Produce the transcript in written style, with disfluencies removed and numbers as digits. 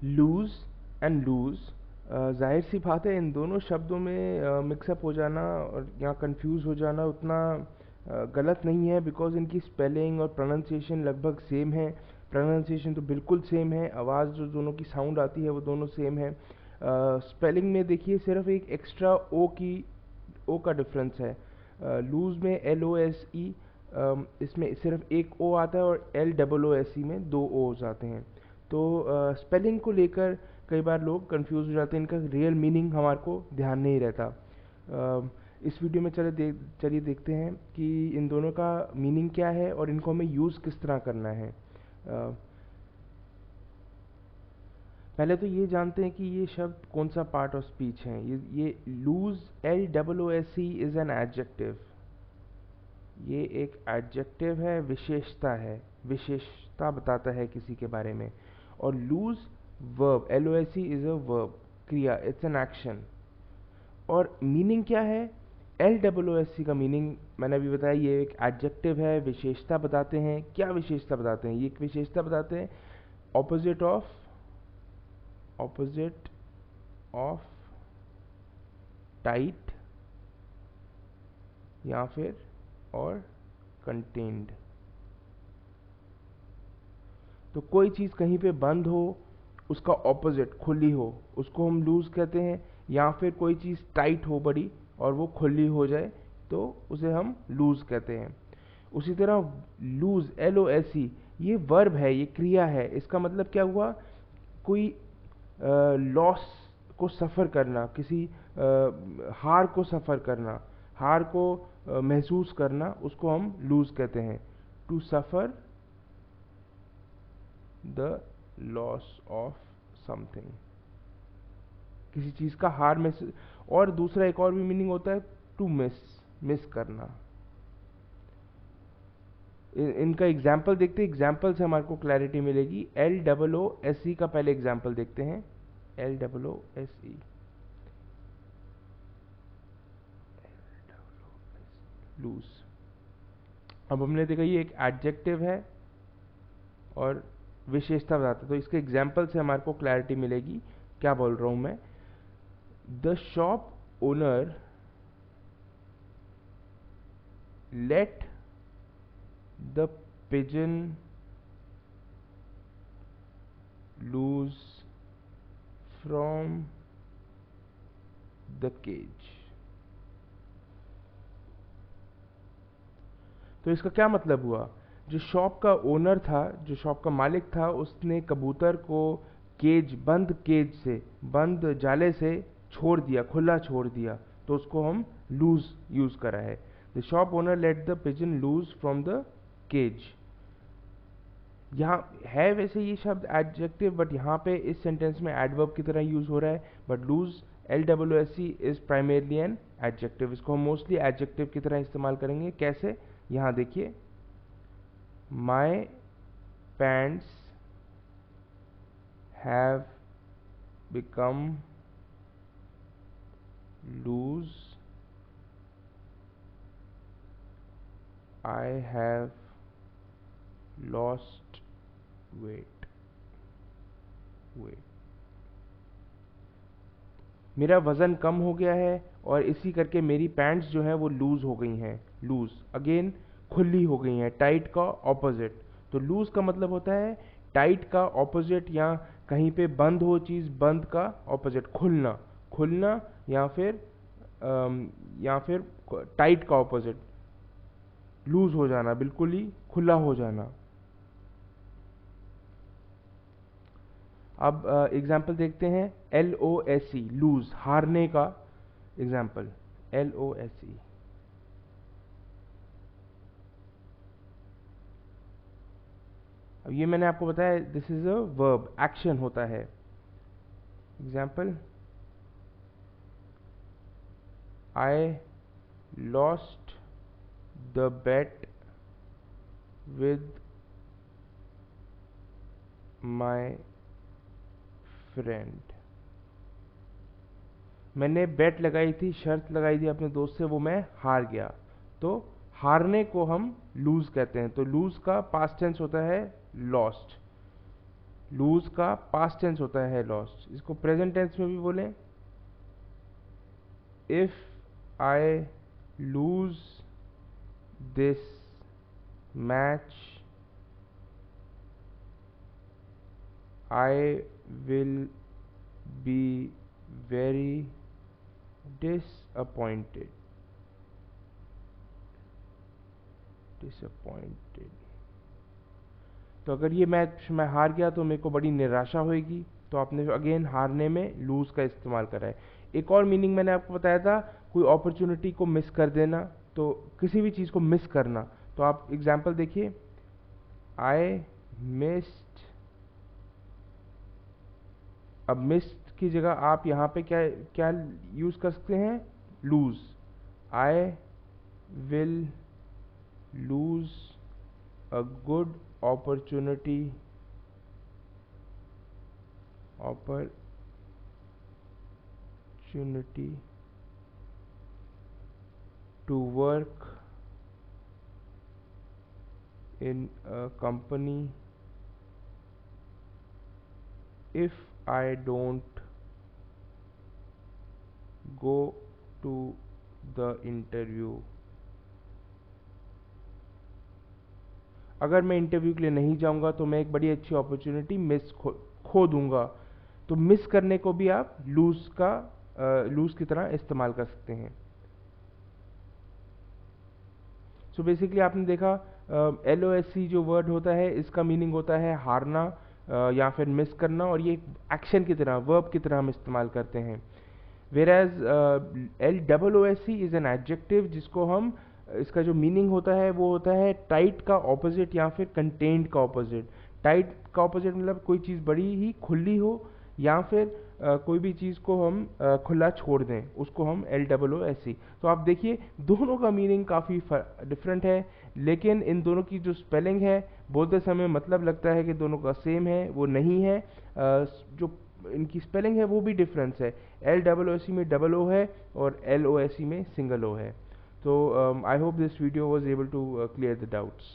Loose and loose, जाहिर सी बात है इन दोनों शब्दों में मिक्सअप हो जाना और या कंफ्यूज हो जाना उतना गलत नहीं है, बिकॉज इनकी स्पेलिंग और प्रोनाउंसिएशन लगभग सेम है। प्रोनाउंसिएशन तो बिल्कुल सेम है, आवाज़ जो दोनों की साउंड आती है वो दोनों सेम है। स्पेलिंग में देखिए सिर्फ एक एक्स्ट्रा ओ का डिफरेंस है। लूज में LOSE, इसमें सिर्फ एक ओ आता है, और LOOSE में दो ओज आते हैं। तो स्पेलिंग को लेकर कई बार लोग कंफ्यूज हो जाते हैं, इनका रियल मीनिंग हमारे को ध्यान नहीं रहता। इस वीडियो में चलिए देखते हैं कि इन दोनों का मीनिंग क्या है और इनको हमें यूज़ किस तरह करना है। पहले तो ये जानते हैं कि ये शब्द कौन सा पार्ट ऑफ स्पीच है। ये loose LOOSE is an adjective. ये एक एडजेक्टिव है, विशेषता है, विशेषता बताता है किसी के बारे में। और lose verb, LOSE is a verb, क्रिया, इट्स एन एक्शन। और मीनिंग क्या है? LOOSE का मीनिंग मैंने अभी बताया, ये एक एडजेक्टिव है, विशेषता बताते हैं। क्या विशेषता बताते हैं? ये एक विशेषता बताते हैं ऑपोजिट ऑफ टाइट या फिर और कंटेन्ड। तो कोई चीज़ कहीं पे बंद हो, उसका ऑपोजिट खुली हो, उसको हम लूज कहते हैं। या फिर कोई चीज़ टाइट हो बड़ी और वो खुली हो जाए तो उसे हम लूज कहते हैं। उसी तरह लूज LOSE ये वर्ब है, ये क्रिया है। इसका मतलब क्या हुआ? कोई लॉस को सफ़र करना, किसी हार को सफ़र करना, हार को महसूस करना, उसको हम लूज कहते हैं। To suffer the loss of something, किसी चीज़ का हार महसूस। और दूसरा एक और भी मीनिंग होता है टू मिस करना। इनका एग्जाम्पल देखते हैं, एग्जाम्पल से हमारे को क्लैरिटी मिलेगी। LOOSE का पहले एग्जाम्पल देखते हैं। LOOSE, loose. अब हमने देखा ये एक एडजेक्टिव है और विशेषता बताता है, तो इसके एग्जाम्पल से हमारे को क्लैरिटी मिलेगी क्या बोल रहा हूँ मैं। The shop owner let the pigeon loose from the cage. तो इसका क्या मतलब हुआ? जो शॉप का ओनर था, जो शॉप का मालिक था, उसने कबूतर को बंद जाले से छोड़ दिया, खुला छोड़ दिया, तो उसको हम लूज यूज करा है। The shop owner let the pigeon loose from the cage. यहाँ है वैसे ये शब्द एडजेक्टिव, बट यहाँ पे इस सेंटेंस में एडवर्ब की तरह यूज हो रहा है। But loose LOOSE is primarily an adjective. इसको हम मोस्टली एडजेक्टिव की तरह इस्तेमाल करेंगे। कैसे? यहाँ देखिए, my pants have become loose, I have lost weight. मेरा वज़न कम हो गया है और इसी करके मेरी पैंट्स जो हैं वो लूज़ हो गई हैं। लूज़ अगेन खुली हो गई हैं, टाइट का ऑपोजिट। तो लूज़ का मतलब होता है टाइट का ऑपोजिट, या कहीं पे बंद हो चीज़, बंद का ऑपोजिट खुलना, खुलना या फिर टाइट का ऑपोजिट लूज़ हो जाना, बिल्कुल ही खुला हो जाना। अब एग्जाम्पल देखते हैं। LOSE लूज, हारने का एग्जाम्पल। LOSE, अब ये मैंने आपको बताया this is a verb, action होता है। Example, I lost the bet with my friend. मैंने बेट लगाई थी, शर्त लगाई थी अपने दोस्त से, वो मैं हार गया। तो हारने को हम लूज कहते हैं। तो लूज का पास्ट टेंस होता है लॉस्ट। लूज का पास्ट टेंस होता है लॉस्ट, इसको प्रेजेंट टेंस में भी बोलें, if I lose this match I will be very disappointed. तो अगर ये मैच मैं हार गया तो मेरे को बड़ी निराशा होगी, तो आपने अगेन हारने में लूज का इस्तेमाल करा है। एक और मीनिंग मैंने आपको बताया था, कोई अपॉर्चुनिटी को मिस कर देना, तो किसी भी चीज़ को मिस करना। तो आप एग्जांपल देखिए, आई मिस्ड, अब मिस्ड की जगह आप यहाँ पे क्या क्या यूज कर सकते हैं, lose, I will lose a good opportunity to work in a company if I don't go to the interview. अगर मैं इंटरव्यू के लिए नहीं जाऊंगा तो मैं एक बड़ी अच्छी अपॉर्चुनिटी खो दूंगा। तो मिस करने को भी आप लूज की तरह इस्तेमाल कर सकते हैं। सो बेसिकली आपने देखा LOSC जो वर्ड होता है इसका मीनिंग होता है हारना या फिर मिस करना, और ये एक्शन की तरह, वर्ब की तरह हम इस्तेमाल करते हैं। वेराज LOSC इज एन एडजेक्टिव, जिसको हम इसका जो मीनिंग होता है वो होता है टाइट का ऑपोजिट या फिर कंटेन्ड का ऑपोजिट। टाइट का ऑपोजिट मतलब कोई चीज़ बड़ी ही खुली हो, या फिर कोई भी चीज़ को हम खुला छोड़ दें, उसको हम LOSC। तो आप देखिए दोनों का मीनिंग काफ़ी डिफरेंट है, लेकिन इन दोनों की जो स्पेलिंग है बोलते समय मतलब लगता है कि दोनों का सेम है, वो नहीं है। जो इनकी स्पेलिंग है वो भी डिफरेंस है, LOSC में डबल ओ है और LOSC में सिंगल ओ है। So I hope this video was able to clear the doubts.